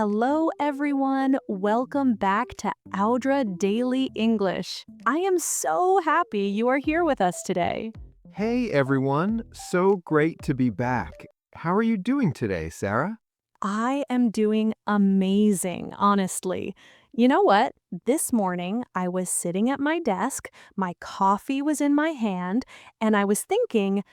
Hello, everyone. Welcome back to Oudra Daily English. I am so happy you are here with us today. Hey everyone, so great to be back. How are you doing today, Sarah? I am doing amazing, honestly. You know what? This morning, I was sitting at my desk, my coffee was in my hand, and I was thinking,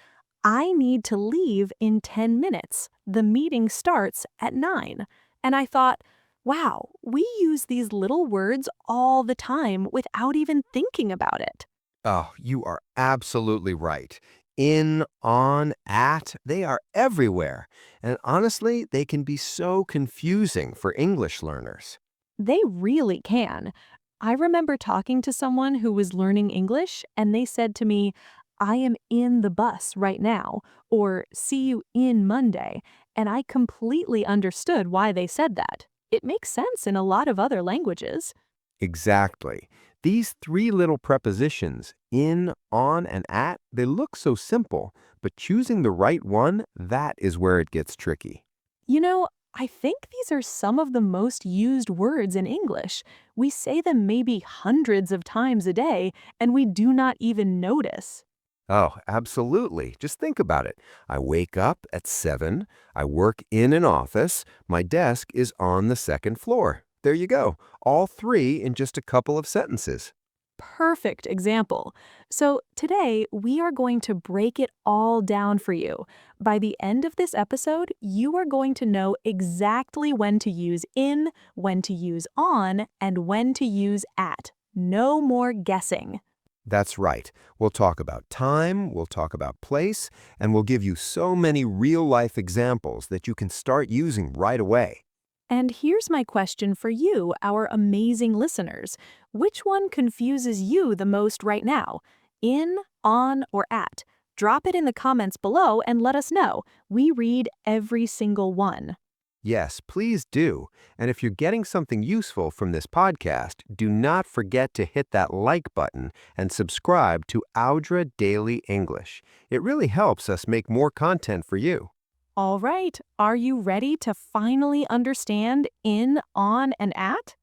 I need to leave in 10 minutes. The meeting starts at 9. And I thought, wow, we use these little words all the time without even thinking about it. Oh, you are absolutely right. In, on, at, they are everywhere. And honestly, they can be so confusing for English learners. They really can. I remember talking to someone who was learning English, and they said to me, I am in the bus right now, or see you in Monday. And I completely understood why they said that. It makes sense in a lot of other languages. Exactly. These three little prepositions, in, on, and at, they look so simple, but choosing the right one, that is where it gets tricky. You know, I think these are some of the most used words in English. We say them maybe hundreds of times a day, and we do not even notice. Oh, absolutely. Just think about it. I wake up at 7, I work in an office, my desk is on the second floor. There you go. All three in just a couple of sentences. Perfect example. So, today we are going to break it all down for you. By the end of this episode, you are going to know exactly when to use in, when to use on, and when to use at. No more guessing. That's right. We'll talk about time, we'll talk about place, and we'll give you so many real-life examples that you can start using right away. And here's my question for you, our amazing listeners. Which one confuses you the most right now? In, on, or at? Drop it in the comments below and let us know. We read every single one. Yes, please do. And if you're getting something useful from this podcast, do not forget to hit that like button and subscribe to Oudra Daily English. It really helps us make more content for you. All right, are you ready to finally understand in, on, and at?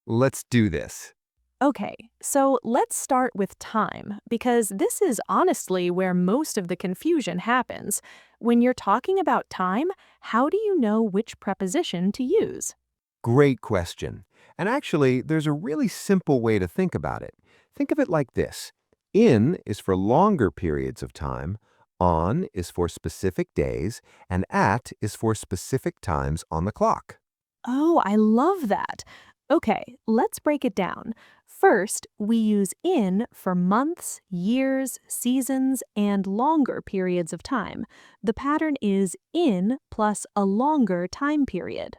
Let's do this. Okay, so let's start with time, because this is honestly where most of the confusion happens. When you're talking about time, how do you know which preposition to use? Great question. And actually, there's a really simple way to think about it. Think of it like this. In is for longer periods of time, on is for specific days, and at is for specific times on the clock. Oh, I love that. Okay, let's break it down. First, we use in for months, years, seasons, and longer periods of time. The pattern is in plus a longer time period.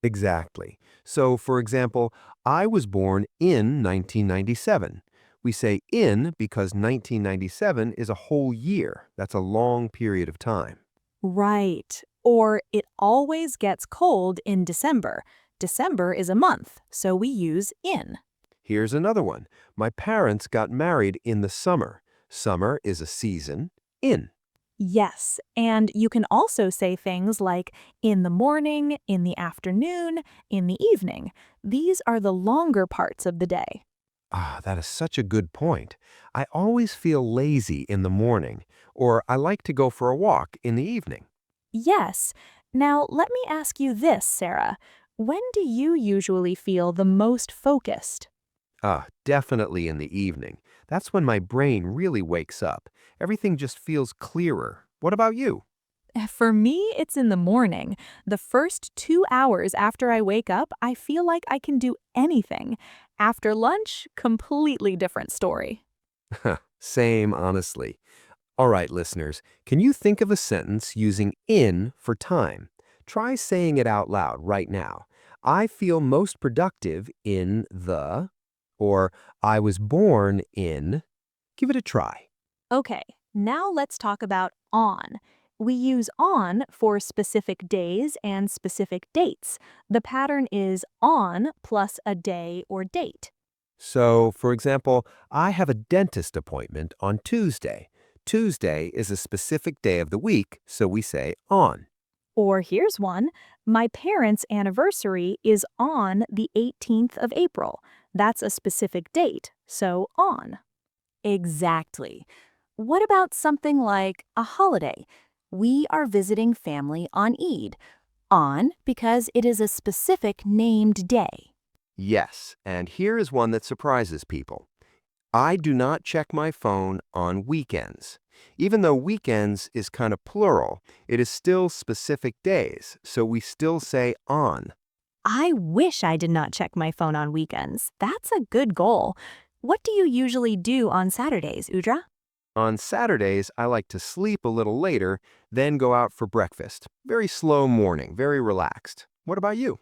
Exactly. So, for example, I was born in 1997. We say in because 1997 is a whole year. That's a long period of time. Right. Or it always gets cold in December. December is a month, so we use in. Here's another one. My parents got married in the summer. Summer is a season. In. Yes, and you can also say things like in the morning, in the afternoon, in the evening. These are the longer parts of the day. Ah, that is such a good point. I always feel lazy in the morning, or I like to go for a walk in the evening. Yes. Now, let me ask you this, Sarah. When do you usually feel the most focused? Ah, definitely in the evening. That's when my brain really wakes up. Everything just feels clearer. What about you? For me, it's in the morning. The first 2 hours after I wake up, I feel like I can do anything. After lunch, completely different story. Same, honestly. All right, listeners, can you think of a sentence using in for time? Try saying it out loud right now. I feel most productive in the, or I was born in. Give it a try. Okay, now let's talk about on. We use on for specific days and specific dates. The pattern is on plus a day or date. So, for example, I have a dentist appointment on Tuesday. Tuesday is a specific day of the week, so we say on. Or here's one: my parents' anniversary is on the 18th of April. That's a specific date, so on. Exactly. What about something like a holiday? We are visiting family on Eid. On because it is a specific named day. Yes, and here is one that surprises people. I do not check my phone on weekends. Even though weekends is kind of plural, it is still specific days, so we still say on. I wish I did not check my phone on weekends. That's a good goal. What do you usually do on Saturdays, Oudra? On Saturdays, I like to sleep a little later, then go out for breakfast. Very slow morning, very relaxed. What about you?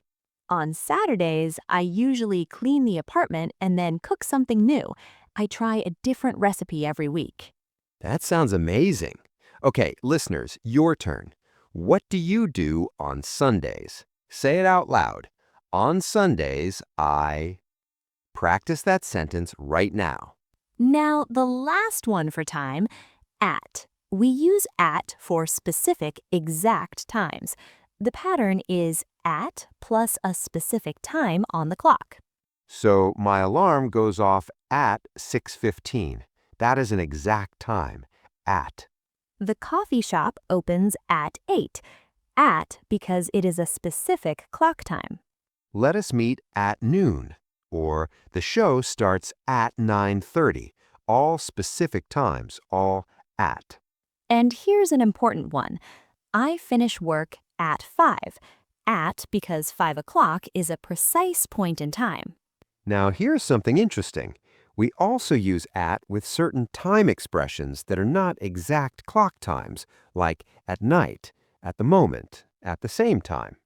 On Saturdays, I usually clean the apartment and then cook something new. I try a different recipe every week. That sounds amazing. Okay, listeners, your turn. What do you do on Sundays? Say it out loud. On Sundays, I practice that sentence right now. Now, the last one for time: at. We use at for specific, exact times. The pattern is at plus a specific time on the clock. So my alarm goes off at 6:15. That is an exact time. At. The coffee shop opens at 8. At because it is a specific clock time. Let us meet at noon. Or the show starts at 9:30. All specific times, all at. And here's an important one: I finish work at 5. At because 5 o'clock is a precise point in time. Now here's something interesting. We also use at with certain time expressions that are not exact clock times, like at night, at the moment, at the same time.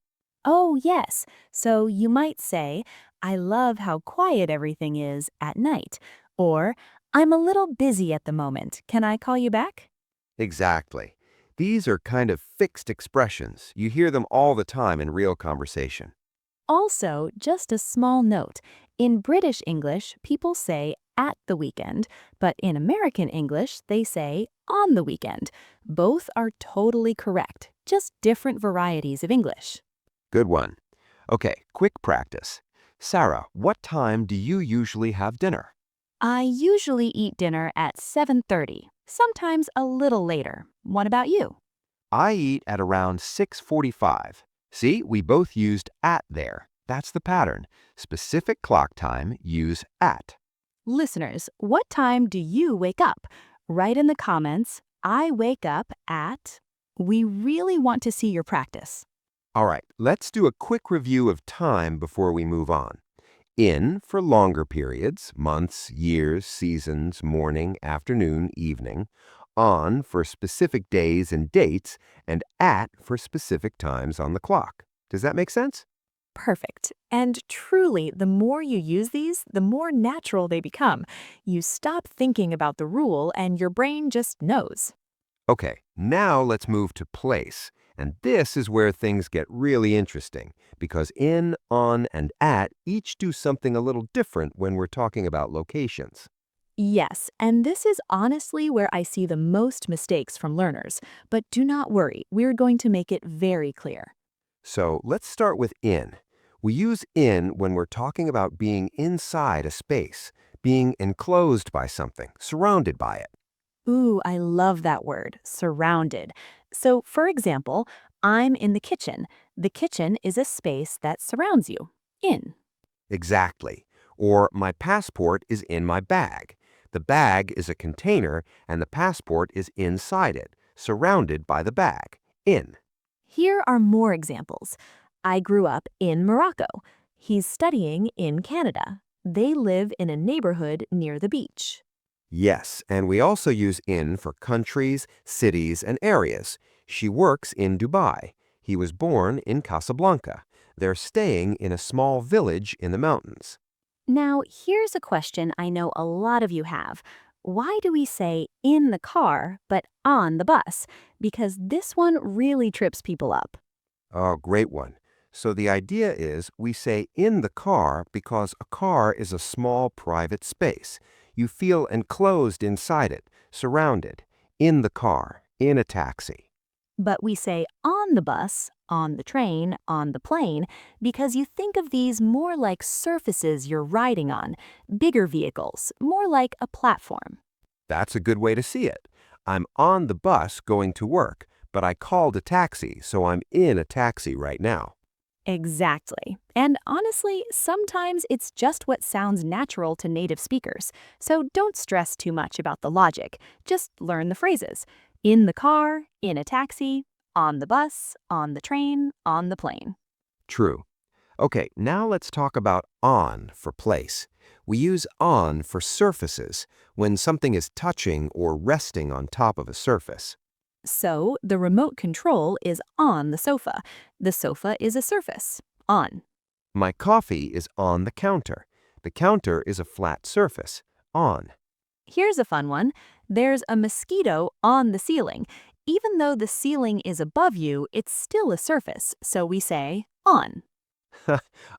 Oh, yes. So you might say, I love how quiet everything is at night. Or, I'm a little busy at the moment. Can I call you back? Exactly. These are kind of fixed expressions. You hear them all the time in real conversation. Also, just a small note: in British English, people say at the weekend, but in American English, they say on the weekend. Both are totally correct, just different varieties of English. Good one. Okay, quick practice. Sarah, what time do you usually have dinner? I usually eat dinner at 7:30, sometimes a little later. What about you? I eat at around 6:45. See, we both used at there. That's the pattern. Specific clock time, use at. Listeners, what time do you wake up? Write in the comments, I wake up at. We really want to see your practice. All right, let's do a quick review of time before we move on. In for longer periods, months, years, seasons, morning, afternoon, evening. On for specific days and dates, and at for specific times on the clock. Does that make sense? Perfect. And truly, the more you use these, the more natural they become. You stop thinking about the rule and your brain just knows. Okay, now let's move to place. And this is where things get really interesting, because in, on, and at each do something a little different when we're talking about locations. Yes, and this is honestly where I see the most mistakes from learners. But do not worry, we're going to make it very clear. So let's start with in. We use in when we're talking about being inside a space, being enclosed by something, surrounded by it. Ooh, I love that word, surrounded. So, for example, I'm in the kitchen. The kitchen is a space that surrounds you. In. Exactly. Or my passport is in my bag. The bag is a container and the passport is inside it, surrounded by the bag. In. Here are more examples. I grew up in Morocco. He's studying in Canada. They live in a neighborhood near the beach. Yes, and we also use in for countries, cities, and areas. She works in Dubai. He was born in Casablanca. They're staying in a small village in the mountains. Now, here's a question I know a lot of you have. Why do we say in the car but on the bus? Because this one really trips people up. Oh, great one. So the idea is we say in the car because a car is a small private space. You feel enclosed inside it, surrounded, in the car, in a taxi. But we say on the bus on the train, on the plane, because you think of these more like surfaces you're riding on, bigger vehicles, more like a platform. That's a good way to see it. I'm on the bus going to work, but I called a taxi, so I'm in a taxi right now. Exactly. And honestly, sometimes it's just what sounds natural to native speakers. So don't stress too much about the logic. Just learn the phrases. In the car, in a taxi, on the bus, on the train, on the plane. True. Okay, now let's talk about on for place. We use on for surfaces when something is touching or resting on top of a surface. So the remote control is on the sofa. The sofa is a surface. On. My coffee is on the counter. The counter is a flat surface. On. Here's a fun one. There's a mosquito on the ceiling. Even though the ceiling is above you, it's still a surface, so we say on.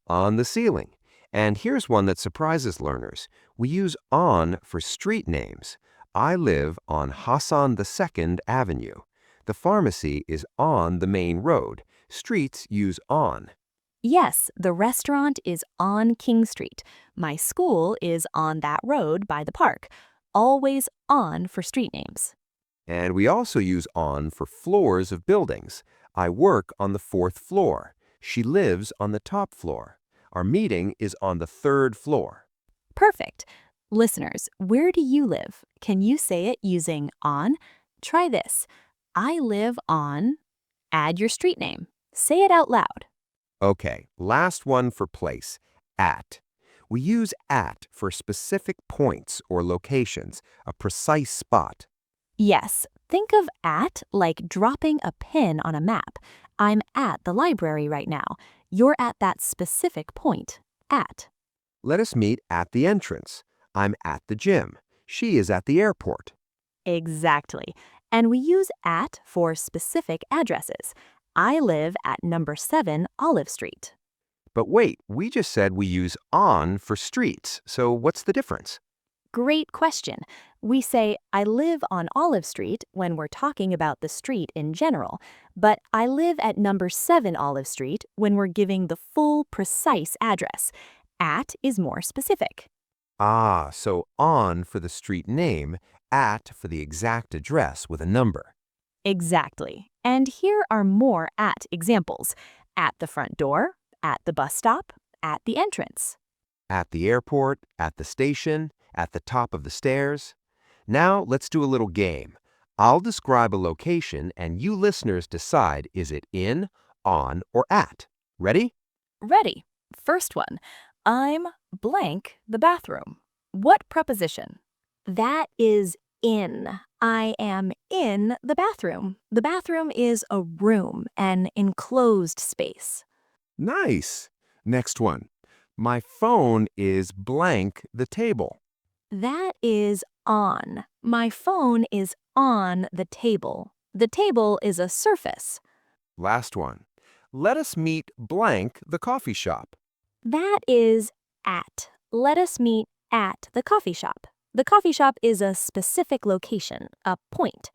On the ceiling. And here's one that surprises learners. We use on for street names. I live on Hassan II Avenue. The pharmacy is on the main road. Streets use on. Yes, the restaurant is on King Street. My school is on that road by the park. Always on for street names. And we also use on for floors of buildings. I work on the fourth floor. She lives on the top floor. Our meeting is on the third floor. Perfect. Listeners, where do you live? Can you say it using on? Try this. I live on. Add your street name. Say it out loud. Okay, last one for place. At. We use at for specific points or locations, a precise spot. Yes, think of at like dropping a pin on a map. I'm at the library right now. You're at that specific point. At. Let us meet at the entrance. I'm at the gym. She is at the airport. Exactly. And we use at for specific addresses. I live at number 7 Olive Street. But wait, we just said we use on for streets, so what's the difference? Great question. We say, I live on Olive Street when we're talking about the street in general, but I live at number 7 Olive Street when we're giving the full, precise address. At is more specific. Ah, so on for the street name, at for the exact address with a number. Exactly. And here are more at examples. At the front door, at the bus stop, at the entrance. At the airport, at the station, at the top of the stairs. Now let's do a little game. I'll describe a location and you listeners decide is it in, on, or at. Ready? Ready. First one. I'm blank the bathroom. What preposition? That is in. I am in the bathroom. The bathroom is a room, an enclosed space. Nice. Next one. My phone is blank the table. That is on. My phone is on the table. The table is a surface. Last one. Let us meet blank the coffee shop. That is at. Let us meet at the coffee shop. The coffee shop is a specific location, a point.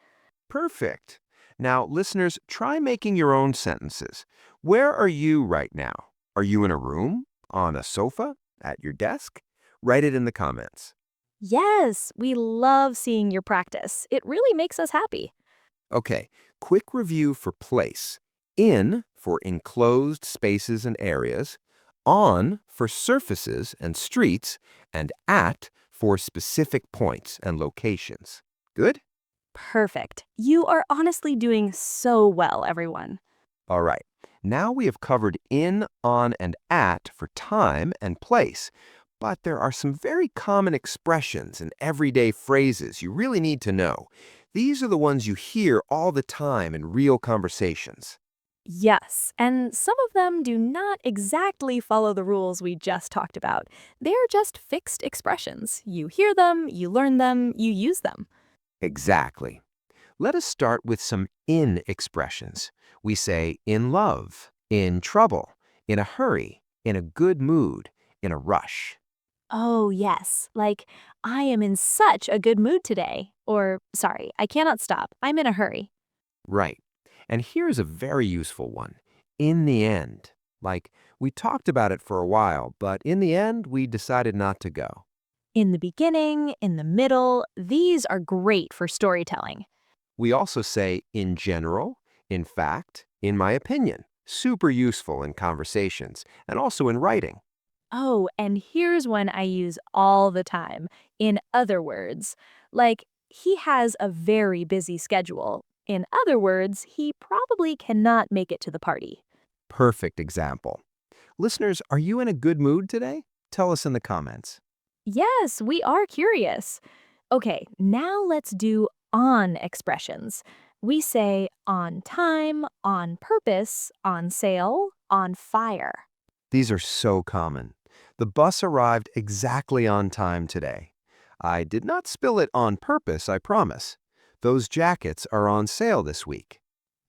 Perfect. Now, listeners, try making your own sentences. Where are you right now? Are you in a room? On a sofa? At your desk? Write it in the comments. Yes, we love seeing your practice. It really makes us happy. Okay, quick review for place. In for enclosed spaces and areas, on for surfaces and streets, and at for specific points and locations. Good? Perfect. You are honestly doing so well, everyone. All right. Now we have covered in, on, and at for time and place. But there are some very common expressions and everyday phrases you really need to know. These are the ones you hear all the time in real conversations. Yes, and some of them do not exactly follow the rules we just talked about. They're just fixed expressions. You hear them, you learn them, you use them. Exactly. Let us start with some in expressions. We say in love, in trouble, in a hurry, in a good mood, in a rush. Oh, yes, like, I am in such a good mood today. Or, sorry, I cannot stop. I'm in a hurry. Right. And here's a very useful one. in the end. Like, we talked about it for a while, but in the end, we decided not to go. In the beginning, in the middle, these are great for storytelling. We also say in general, in fact, in my opinion. Super useful in conversations and also in writing. Oh, and here's one I use all the time. In other words, like, he has a very busy schedule. In other words, he probably cannot make it to the party. Perfect example. Listeners, are you in a good mood today? Tell us in the comments. Yes, we are curious. Okay, now let's do on expressions. We say on time, on purpose, on sale, on fire. These are so common. The bus arrived exactly on time today. I did not spill it on purpose, I promise. Those jackets are on sale this week.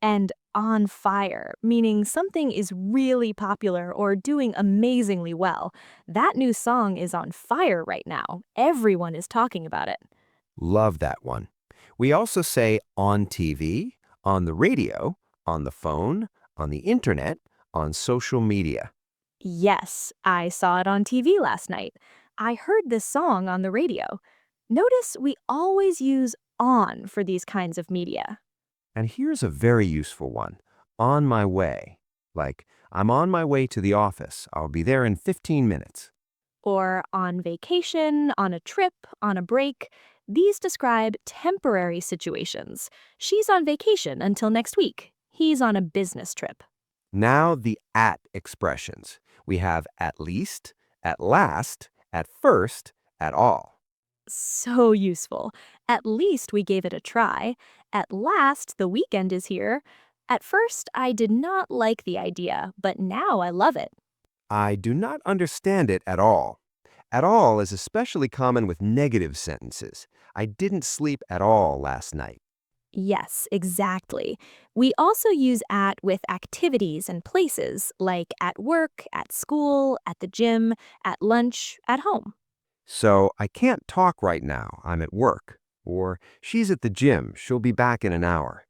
And on fire, meaning something is really popular or doing amazingly well. That new song is on fire right now. Everyone is talking about it. Love that one. We also say on TV, on the radio, on the phone, on the internet, on social media. Yes, I saw it on TV last night. I heard this song on the radio. Notice we always use on for these kinds of media. And here's a very useful one. On my way. Like, I'm on my way to the office. I'll be there in 15 minutes. Or on vacation, on a trip, on a break. These describe temporary situations. She's on vacation until next week. He's on a business trip. Now the at expressions. We have at least, at last, at first, at all. So useful. At least we gave it a try. At last, the weekend is here. At first, I did not like the idea, but now I love it. I do not understand it at all. At all is especially common with negative sentences. I didn't sleep at all last night. Yes, exactly. We also use at with activities and places like at work, at school, at the gym, at lunch, at home. So I can't talk right now. I'm at work. Or she's at the gym. She'll be back in an hour.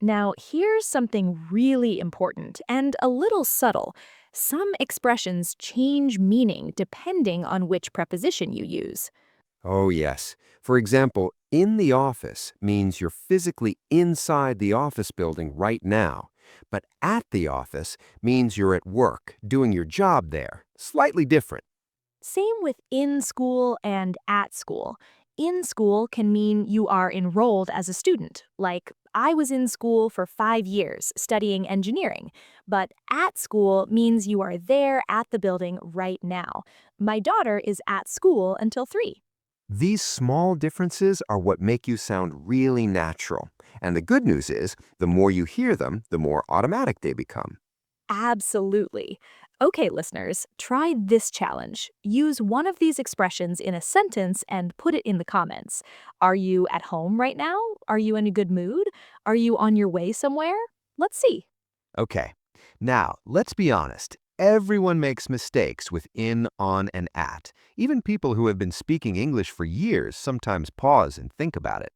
Now, here's something really important and a little subtle. Some expressions change meaning depending on which preposition you use. Oh, yes. For example, in the office means you're physically inside the office building right now. But at the office means you're at work, doing your job there. Slightly different. Same with in school and at school. In school can mean you are enrolled as a student, like I was in school for 5 years studying engineering, but at school means you are there at the building right now. My daughter is at school until 3. These small differences are what make you sound really natural. And the good news is, the more you hear them, the more automatic they become. Absolutely. Okay, listeners, try this challenge. Use one of these expressions in a sentence and put it in the comments. Are you at home right now? Are you in a good mood? Are you on your way somewhere? Let's see. Okay, now let's be honest. Everyone makes mistakes with in, on, and at. Even people who have been speaking English for years sometimes pause and think about it.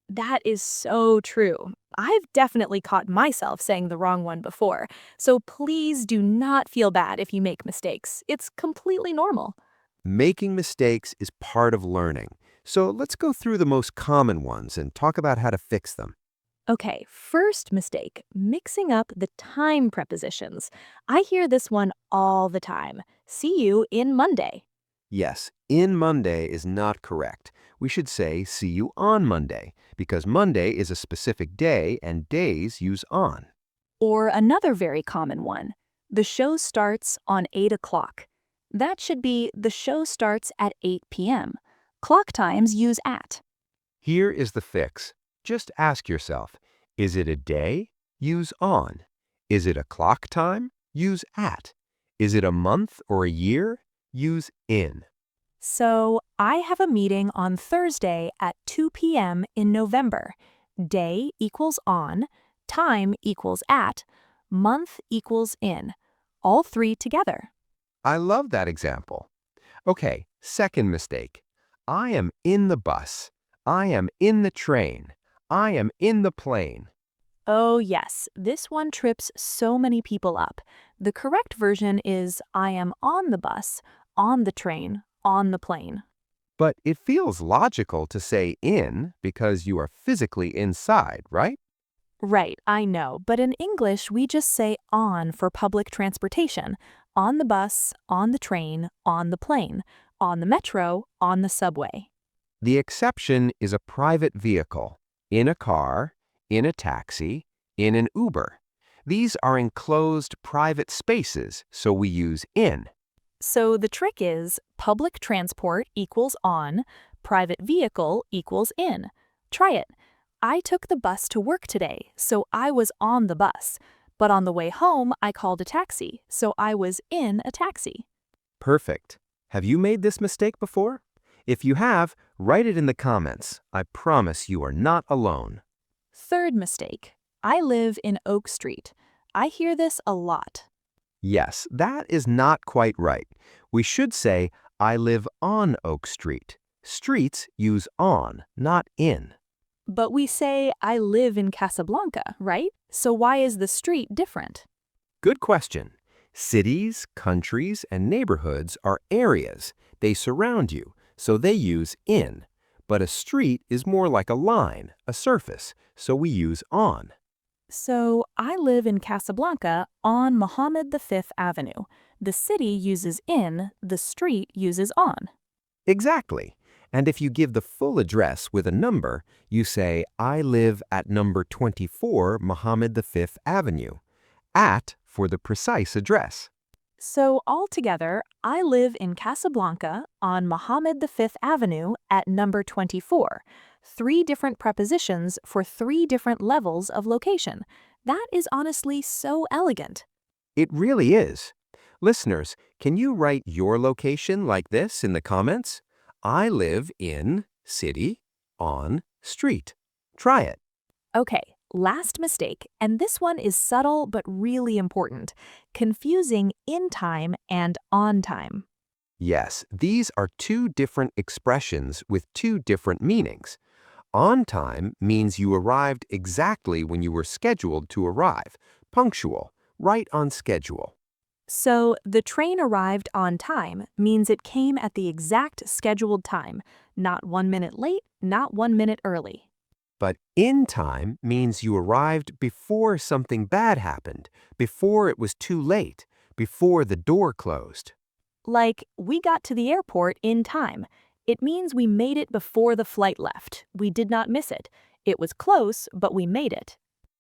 That is so true. I've definitely caught myself saying the wrong one before, so please do not feel bad if you make mistakes. It's completely normal. Making mistakes is part of learning. So let's go through the most common ones and talk about how to fix them. Okay, first mistake, mixing up the time prepositions. I hear this one all the time. See you in Monday. Yes, in Monday is not correct. We should say see you on Monday because Monday is a specific day and days use on. Or another very common one, the show starts on 8 o'clock. That should be the show starts at 8 p.m. Clock times use at. Here is the fix. Just ask yourself, is it a day? Use on. Is it a clock time? Use at. Is it a month or a year? Use in. So, I have a meeting on Thursday at 2 p.m. in November. Day equals on, time equals at, month equals in. All three together. I love that example. Okay, second mistake. I am in the bus. I am in the train. I am in the plane. Oh, yes, this one trips so many people up. The correct version is I am on the bus, on the train, on the plane. But it feels logical to say in because you are physically inside, right? Right, I know, but in English, we just say on for public transportation. On the bus, on the train, on the plane, on the metro, on the subway. The exception is a private vehicle, in a car, in a taxi, in an Uber. These are enclosed private spaces, so we use in. So the trick is public transport equals on, private vehicle equals in. Try it. I took the bus to work today, so I was on the bus. But on the way home, I called a taxi, so I was in a taxi. Perfect. Have you made this mistake before? If you have, write it in the comments. I promise you are not alone. Third mistake. I live in Oak Street. I hear this a lot. Yes, that is not quite right. We should say, I live on Oak Street. Streets use on, not in. But we say I live in Casablanca, right? So why is the street different? Good question. Cities, countries, and neighborhoods are areas. They surround you, so they use in. But a street is more like a line, a surface, so we use on. So I live in Casablanca on Mohammed V Avenue. The city uses in, the street uses on. Exactly. And if you give the full address with a number, you say, I live at number 24 Mohammed V Avenue. At for the precise address. So altogether, I live in Casablanca on Mohammed V Avenue at number 24. Three different prepositions for three different levels of location. That is honestly so elegant. It really is. Listeners, can you write your location like this in the comments? I live in city on street. Try it. Okay, last mistake, and this one is subtle but really important. Confusing in time and on time. Yes, these are two different expressions with two different meanings. On time means you arrived exactly when you were scheduled to arrive, punctual, right on schedule. So, the train arrived on time means it came at the exact scheduled time, not 1 minute late, not 1 minute early. But in time means you arrived before something bad happened, before it was too late, before the door closed. Like, we got to the airport in time. It means we made it before the flight left. We did not miss it. It was close, but we made it.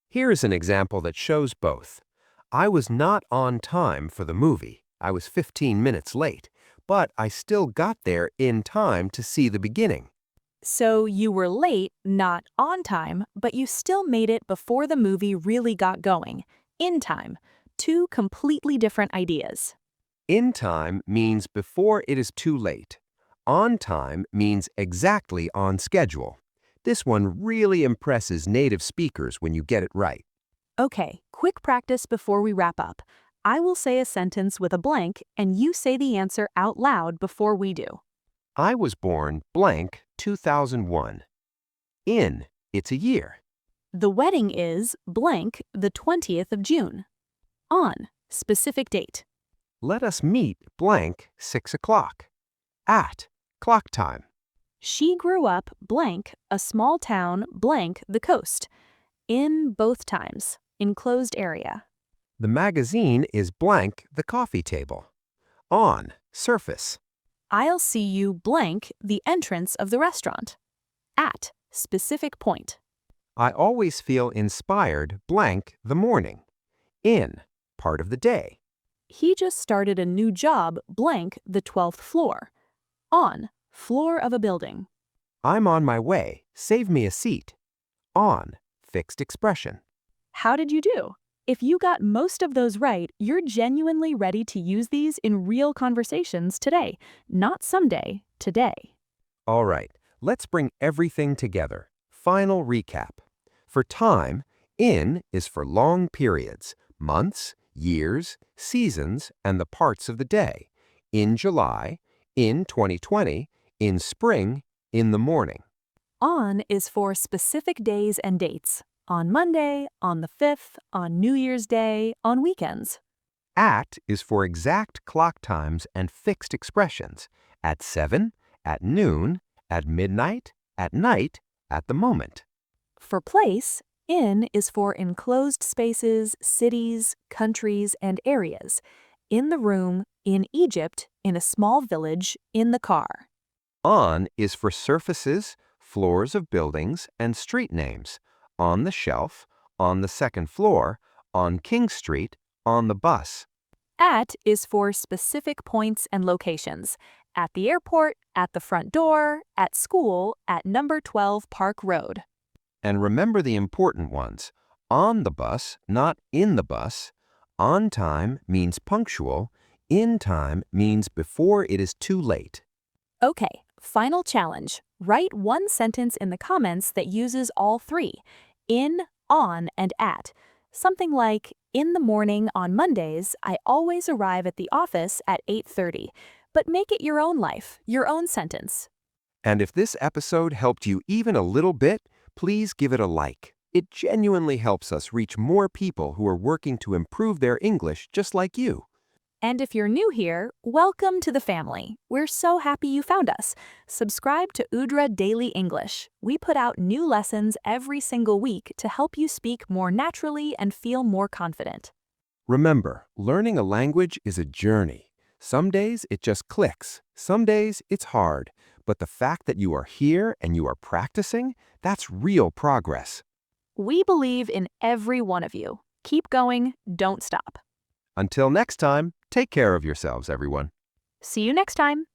Here is an example that shows both. I was not on time for the movie. I was 15 minutes late, but I still got there in time to see the beginning. So, you were late, not on time, but you still made it before the movie really got going. In time. Two completely different ideas. In time means before it is too late. On time means exactly on schedule. This one really impresses native speakers when you get it right. Okay, quick practice before we wrap up. I will say a sentence with a blank, and you say the answer out loud before we do. I was born blank 2001. In, it's a year. The wedding is blank the 20th of June. On, specific date. Let us meet blank 6 o'clock. At, clock time. She grew up blank a small town blank the coast. In both times. Enclosed area. The magazine is blank the coffee table. On, surface. I'll see you blank the entrance of the restaurant. At, specific point. I always feel inspired blank the morning. In, part of the day. He just started a new job blank the 12th floor. On, floor of a building. I'm on my way. Save me a seat. On, fixed expression. How did you do? If you got most of those right, you're genuinely ready to use these in real conversations today, not someday, today. All right, let's bring everything together. Final recap. For time, in is for long periods, months, years, seasons, and the parts of the day. In July, in 2020, in spring, in the morning. On is for specific days and dates. on Monday, on the 5th, on New Year's Day, on weekends. At is for exact clock times and fixed expressions. At 7, at noon, at midnight, at night, at the moment. For place, in is for enclosed spaces, cities, countries, and areas. In the room, in Egypt, in a small village, in the car. On is for surfaces, floors of buildings, and street names. On the shelf, on the second floor, on King Street, on the bus. At is for specific points and locations. At the airport, at the front door, at school, at number 12 Park Road. And remember the important ones. On the bus, not in the bus. On time means punctual. In time means before it is too late. Okay, final challenge. Write one sentence in the comments that uses all three: in, on, and at. Something like, in the morning on Mondays, I always arrive at the office at 8:30. But make it your own life, your own sentence. And if this episode helped you even a little bit, please give it a like. It genuinely helps us reach more people who are working to improve their English just like you. And if you're new here, welcome to the family. We're so happy you found us. Subscribe to Oudra Daily English. We put out new lessons every single week to help you speak more naturally and feel more confident. Remember, learning a language is a journey. Some days it just clicks. Some days it's hard. But the fact that you are here and you are practicing, that's real progress. We believe in every one of you. Keep going, don't stop. Until next time, take care of yourselves, everyone. See you next time.